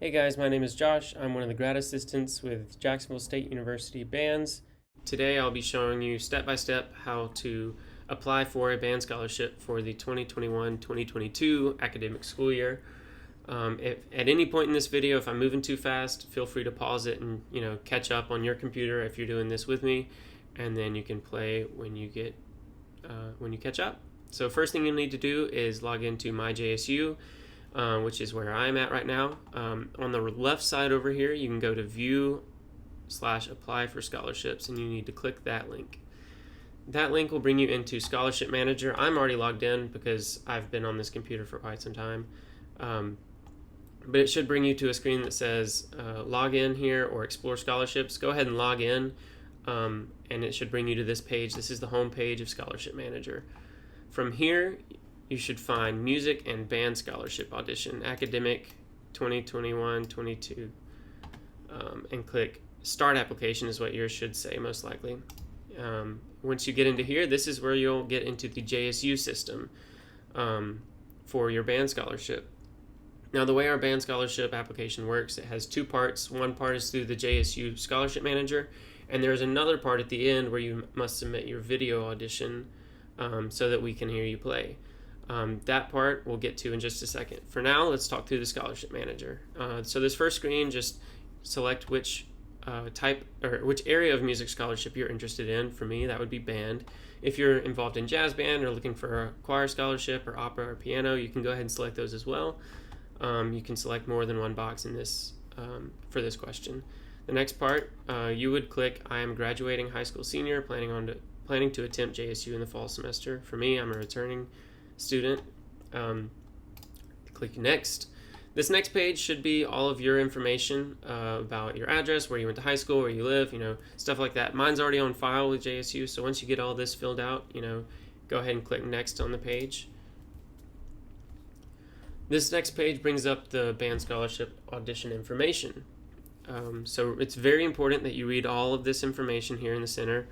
Hey guys, my name is Josh. I'm one of the grad assistants with Jacksonville State University Bands. Today I'll be showing you step by step how to apply for a band scholarship for the 2021-2022 academic school year. If at any point in this video, if I'm moving too fast, feel free to pause it and catch up on your computer if you're doing this with me, and then you can play when you catch up. So first thing you'll need to do is log into my JSU. Which is where I'm at right now. On the left side over here, you can go to view/apply for scholarships, and you need to click that link. That link will bring you into Scholarship Manager. I'm already logged in because I've been on this computer for quite some time. But it should bring you to a screen that says log in here or explore scholarships. Go ahead and log in, and it should bring you to this page. This is the home page of Scholarship Manager. From here, you should find Music and Band Scholarship Audition, Academic 2021-22, and click Start Application is what yours should say most likely. Once you get into here, this is where you'll get into the JSU system for your band scholarship. Now, the way our band scholarship application works, it has two parts. One part is through the JSU Scholarship Manager, and there's another part at the end where you must submit your video audition so that we can hear you play. That part we'll get to in just a second. For now, let's talk through the Scholarship Manager. So this first screen, just select which type or which area of music scholarship you're interested in. For me, that would be band. If you're involved in jazz band or looking for a choir scholarship or opera or piano, you can go ahead and select those as well. You can select more than one box in this for this question. The next part, you would click I am graduating high school senior, planning to attempt JSU in the fall semester. For me, I'm a returning student. Click next. This next page should be all of your information about your address, where you went to high school, where you live, stuff like that. Mine's already on file with JSU, so once you get all this filled out, go ahead and click next on the page. This next page brings up the band scholarship audition information. So it's very important that you read all of this information here in the center,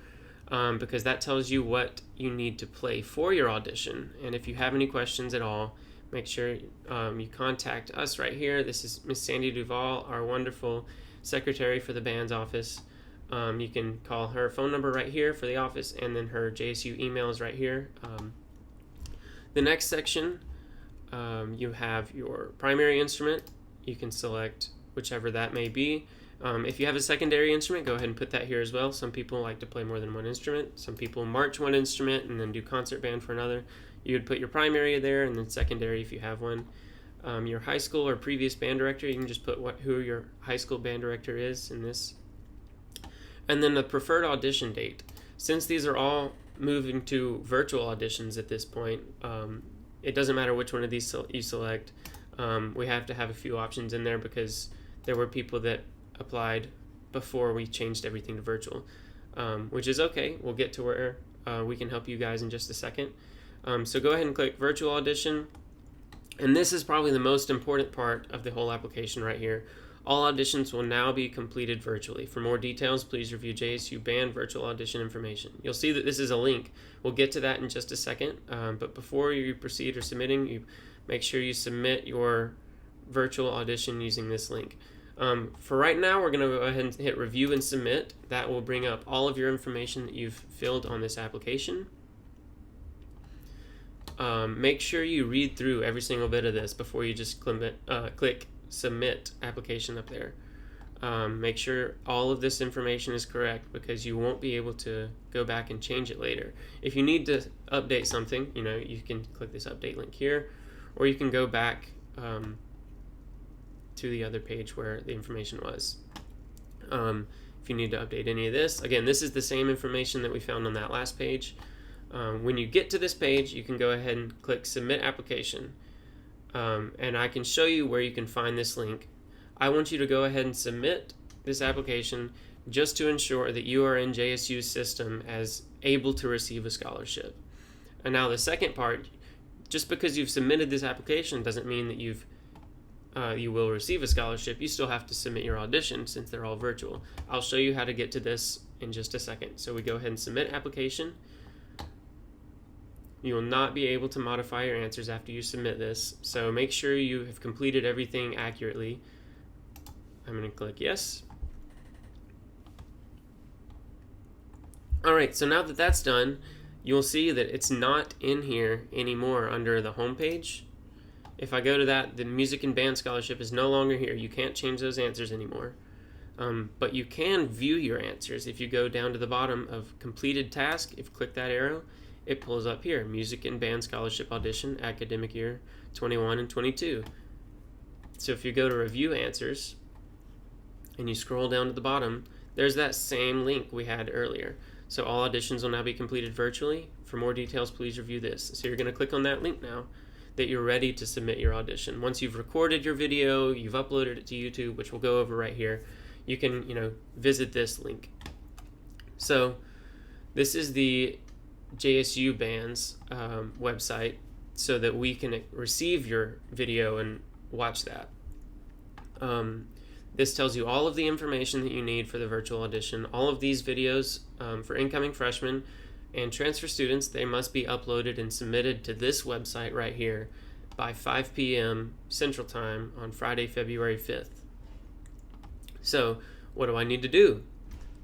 because that tells you what you need to play for your audition. And if you have any questions at all, make sure you contact us right here. This is Miss Sandy Duval, our wonderful secretary for the band's office. You can call her phone number right here for the office, and then her JSU email is right here. The next section, you have your primary instrument. You can select whichever that may be. If you have a secondary instrument, go ahead and put that here as well. Some people like to play more than one instrument. Some people march one instrument and then do concert band for another. You would put your primary there and then secondary if you have one. Your high school or previous band director, you can just put who your high school band director is in this. And then the preferred audition date. Since these are all moving to virtual auditions at this point, it doesn't matter which one of these you select. We have to have a few options in there because there were people that applied before we changed everything to virtual, which is okay. We'll get to where we can help you guys in just a second. So go ahead and click virtual audition, and this is probably the most important part of the whole application right here. All auditions will now be completed virtually. For more details, please review JSU Band virtual audition information. You'll see that this is a link. We'll get to that in just a second, but before you proceed or submitting, you make sure you submit your virtual audition using this link. For right now, we're going to go ahead and hit review and submit. That will bring up all of your information that you've filled on this application. Make sure you read through every single bit of this before you just click submit application up there. Make sure all of this information is correct because you won't be able to go back and change it later. If you need to update something, you can click this update link here, or you can go back to the other page where the information was. If you need to update any of this, again, this is the same information that we found on that last page. When you get to this page, you can go ahead and click submit application, and I can show you where you can find this link. I want you to go ahead and submit this application just to ensure that you are in JSU's system as able to receive a scholarship. And now the second part, just because you've submitted this application doesn't mean that you will receive a scholarship. You still have to submit your audition since they're all virtual. I'll show you how to get to this in just a second. So we go ahead and submit application. You will not be able to modify your answers after you submit this, so make sure you have completed everything accurately. I'm going to click yes. Alright, so now that that's done, you'll see that it's not in here anymore under the home page. If I go to that, the Music and Band Scholarship is no longer here. You can't change those answers anymore. But you can view your answers. If you go down to the bottom of completed task, if you click that arrow, it pulls up here, Music and Band Scholarship Audition, academic year 21 and 22. So if you go to review answers and you scroll down to the bottom, there's that same link we had earlier. So all auditions will now be completed virtually. For more details, please review this. So you're going to click on that link now that you're ready to submit your audition. Once you've recorded your video, you've uploaded it to YouTube, which we'll go over right here, you can, visit this link. So this is the JSU Band's website so that we can receive your video and watch that. This tells you all of the information that you need for the virtual audition. All of these videos for incoming freshmen and transfer students, they must be uploaded and submitted to this website right here by 5 p.m. Central Time on Friday, February 5th. So what do I need to do?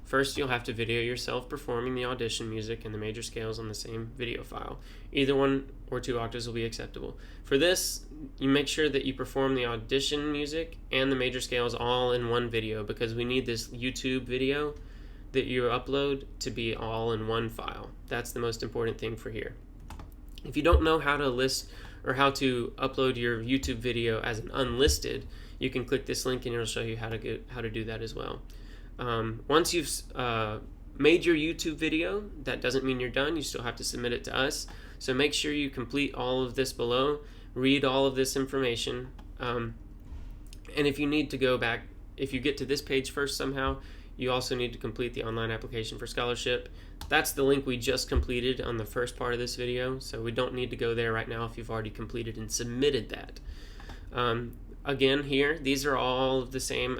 First, you'll have to video yourself performing the audition music and the major scales on the same video file. Either one or two octaves will be acceptable. For this, you make sure that you perform the audition music and the major scales all in one video, because we need this YouTube video that you upload to be all in one file. That's the most important thing for here. If you don't know how to list or how to upload your YouTube video as an unlisted, you can click this link and it'll show you how to do that as well. Once you've made your YouTube video, that doesn't mean you're done. You still have to submit it to us. So make sure you complete all of this below, read all of this information, and if you need to go back, if you get to this page first somehow, you also need to complete the online application for scholarship. That's the link we just completed on the first part of this video, so we don't need to go there right now if you've already completed and submitted that. Again, here, these are all the same.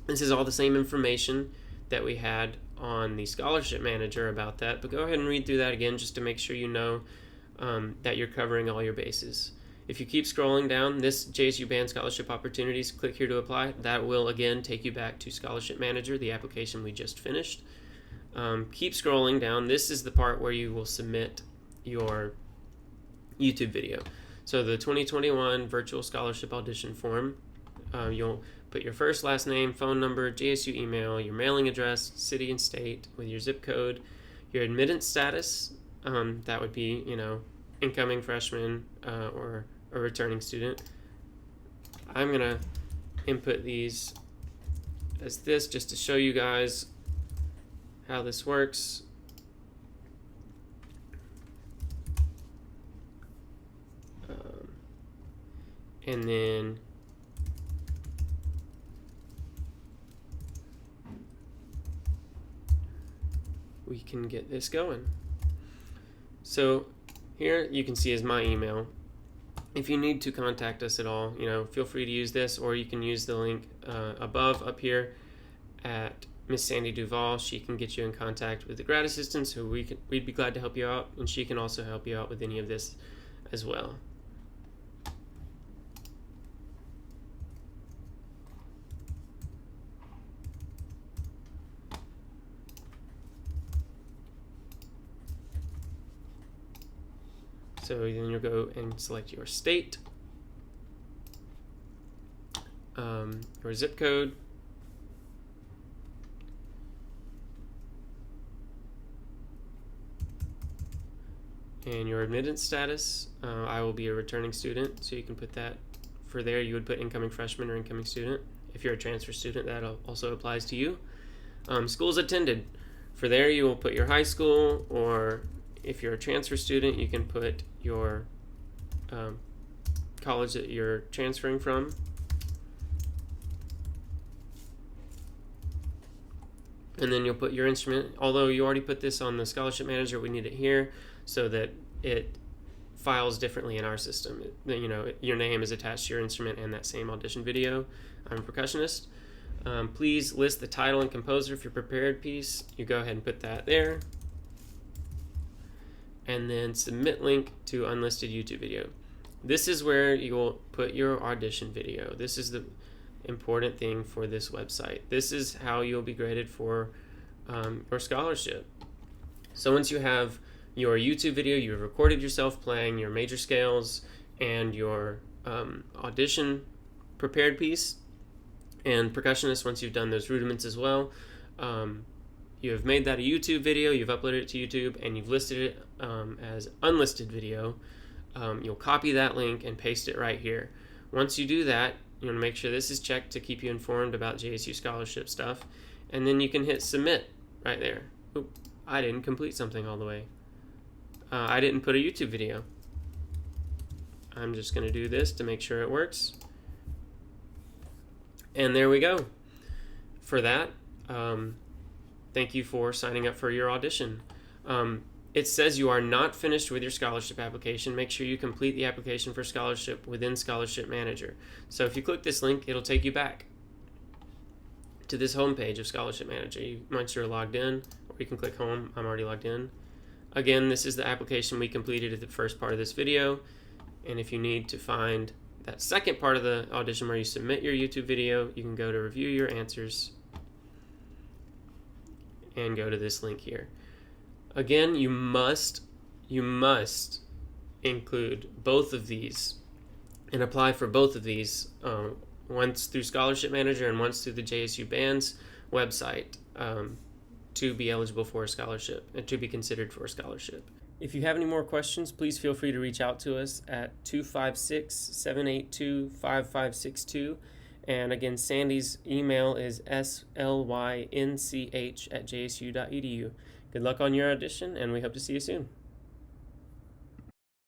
This is all the same information that we had on the scholarship manager about that, but go ahead and read through that again just to make sure you know that you're covering all your bases. If you keep scrolling down, this JSU Band Scholarship Opportunities, click here to apply. That will again take you back to Scholarship Manager, the application we just finished. Keep scrolling down. This is the part where you will submit your YouTube video. So the 2021 Virtual Scholarship Audition form, you'll put your first, last name, phone number, JSU email, your mailing address, city and state with your zip code, your admittance status, that would be, incoming freshman or a returning student. I'm going to input these as this just to show you guys how this works. And then we can get this going. So here you can see is my email. If you need to contact us at all, feel free to use this, or you can use the link above up here at Miss Sandy Duval. She can get you in contact with the grad assistants who we'd be glad to help you out, and she can also help you out with any of this as well. So then you'll go and select your state, your zip code, and your admittance status. I will be a returning student, so you can put that for there. You would put incoming freshman or incoming student. If you're a transfer student, that also applies to you. Schools attended. For there, you will put your high school, or if you're a transfer student, you can put your college that you're transferring from. And then you'll put your instrument. Although you already put this on the scholarship manager, we need it here so that it files differently in our system. Your name is attached to your instrument and that same audition video. I'm a percussionist. Please list the title and composer of your prepared piece. You go ahead and put that there. And then submit link to unlisted YouTube video. This is where you will put your audition video. This is important thing for this website. This is how you'll be graded for your scholarship. So once you have your YouTube video, you've recorded yourself playing your major scales and your audition prepared piece, and percussionist, once you've done those rudiments as well, you have made that a YouTube video, you've uploaded it to YouTube, and you've listed it as unlisted video. You'll copy that link and paste it right here. Once you do that, you want to make sure this is checked to keep you informed about JSU scholarship stuff, and then you can hit submit right there. Oop, I didn't complete something all the way. I didn't put a YouTube video. I'm just going to do this to make sure it works. And there we go. For that, thank you for signing up for your audition. It says you are not finished with your scholarship application. Make sure you complete the application for scholarship within Scholarship Manager. So if you click this link, it'll take you back to this home page of Scholarship Manager. Once you're logged in, or you can click home. I'm already logged in. Again, this is the application we completed at the first part of this video. And if you need to find that second part of the audition where you submit your YouTube video, you can go to review your answers and go to this link here. Again, you must include both of these and apply for both of these, once through Scholarship Manager and once through the JSU Band's website, to be eligible for a scholarship and to be considered for a scholarship. If you have any more questions, please feel free to reach out to us at 256-782-5562. And again, Sandy's email is slynch@jsu.edu. Good luck on your audition, and we hope to see you soon.